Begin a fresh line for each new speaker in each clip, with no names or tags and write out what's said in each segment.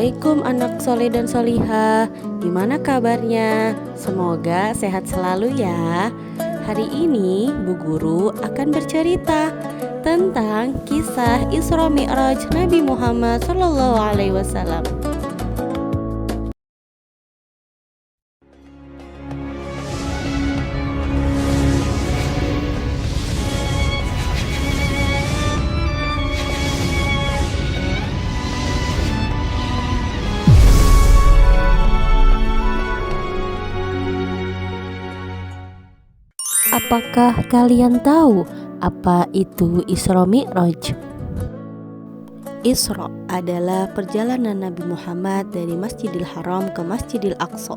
Assalamualaikum anak soleh dan solihah. Gimana kabarnya? Semoga sehat selalu ya. Hari ini Bu Guru akan bercerita tentang kisah Isra Mi'raj Nabi Muhammad SAW. Apakah kalian tahu apa itu Isra Mi'raj? Isra adalah perjalanan Nabi Muhammad dari Masjidil Haram ke Masjidil Aqsa.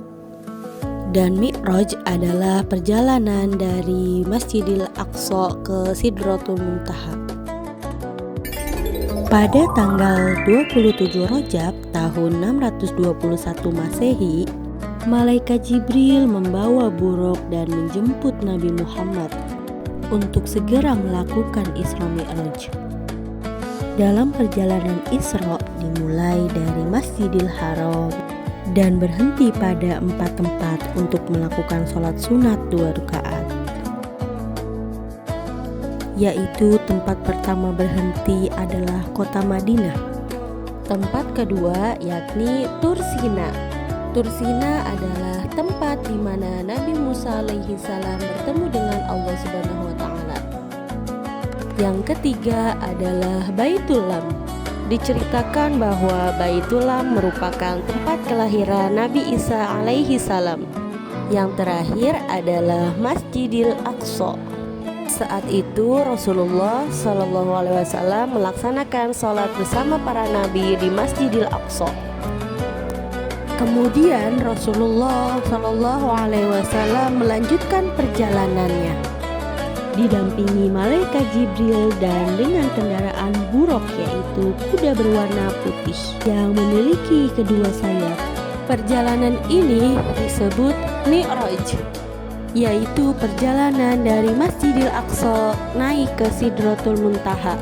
Dan Mi'raj adalah perjalanan dari Masjidil Aqsa ke Sidratul Muntaha. Pada tanggal 27 Rajab tahun 621 Masehi, Malaikat Jibril membawa buruk dan menjemput Nabi Muhammad untuk segera melakukan Isra Mi'raj. Dalam perjalanan Isra dimulai dari Masjidil Haram dan berhenti pada 4 tempat untuk melakukan sholat sunat 2 rakaat. Yaitu tempat pertama berhenti adalah kota Madinah. Tempat kedua yakni Tur Sina. Tur Sina adalah tempat di mana Nabi Musa alaihi salam bertemu dengan Allah Subhanahu wa taala. Yang ketiga adalah Baitul Lam. Diceritakan bahwa Baitul Lam merupakan tempat kelahiran Nabi Isa alaihi salam. Yang terakhir adalah Masjidil Aqsa. Saat itu Rasulullah SAW melaksanakan sholat bersama para nabi di Masjidil Aqsa. Kemudian Rasulullah SAW melanjutkan perjalanannya didampingi malaikat Jibril dan dengan kendaraan buruk, yaitu kuda berwarna putih yang memiliki kedua sayap. Perjalanan ini disebut Mi'raj, yaitu perjalanan dari Masjidil Aqsa naik ke Sidratul Muntaha.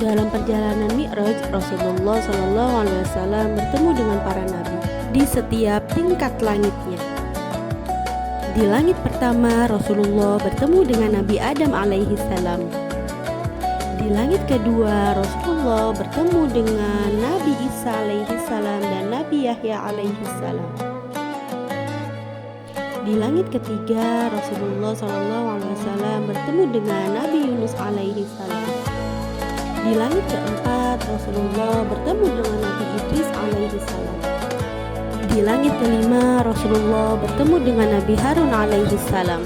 Dalam perjalanan Mi'raj, Rasulullah SAW bertemu dengan para nabi di setiap tingkat langitnya. Di langit pertama Rasulullah bertemu dengan Nabi Adam alaihi salam. Di langit kedua Rasulullah bertemu dengan Nabi Isa alaihi salam dan Nabi Yahya alaihi salam. Di langit ketiga Rasulullah SAW bertemu dengan Nabi Yunus alaihi salam. Di langit keempat Rasulullah bertemu dengan Nabi Idris alaihi salam. Di langit kelima Rasulullah bertemu dengan Nabi Harun alaihi salam.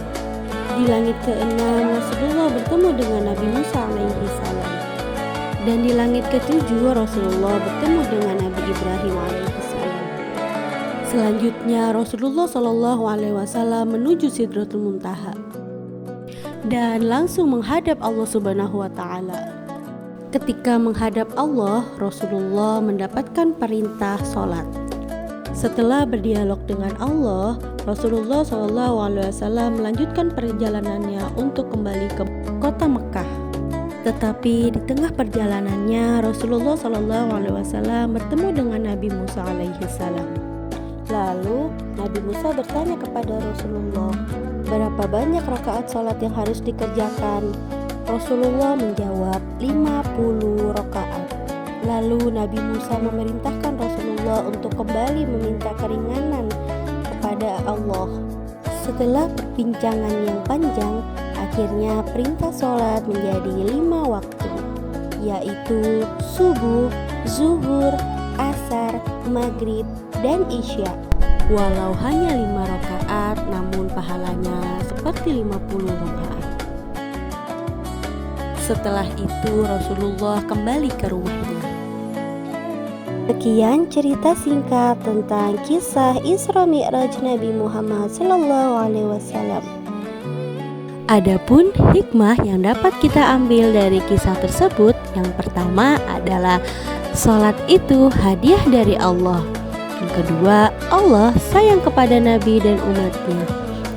Di langit keenam Rasulullah bertemu dengan Nabi Musa alaihi salam. Dan di langit ketujuh Rasulullah bertemu dengan Nabi Ibrahim alaihi salam. Selanjutnya Rasulullah SAW menuju Sidratul Muntaha dan langsung menghadap Allah Subhanahu wa taala. Ketika menghadap Allah, Rasulullah mendapatkan perintah sholat. Setelah berdialog dengan Allah, Rasulullah SAW melanjutkan perjalanannya untuk kembali ke kota Mekah. Tetapi di tengah perjalanannya, Rasulullah SAW bertemu dengan Nabi Musa alaihissalam. Lalu Nabi Musa bertanya kepada Rasulullah, berapa banyak rakaat sholat yang harus dikerjakan? Rasulullah menjawab 50 rakaat. Lalu Nabi Musa memerintahkan Rasulullah untuk kembali meminta keringanan kepada Allah. Setelah perbincangan yang panjang, akhirnya perintah sholat menjadi 5 waktu, yaitu subuh, zuhur, asar, maghrib, dan isya. Walau hanya 5 rakaat, namun pahalanya seperti 50 rakaat. Setelah itu Rasulullah kembali ke rumahnya. Sekian cerita singkat tentang kisah Isra Mi'raj Nabi Muhammad SAW. Adapun hikmah yang dapat kita ambil dari kisah tersebut, yang pertama adalah sholat itu hadiah dari Allah. Yang kedua, Allah sayang kepada Nabi dan umatnya.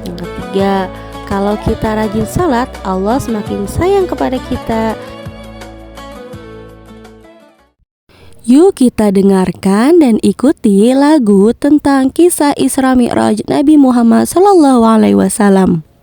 Yang ketiga, kalau kita rajin sholat, Allah semakin sayang kepada kita.
Yuk kita dengarkan dan ikuti lagu tentang kisah Isra Mi'raj Nabi Muhammad SAW.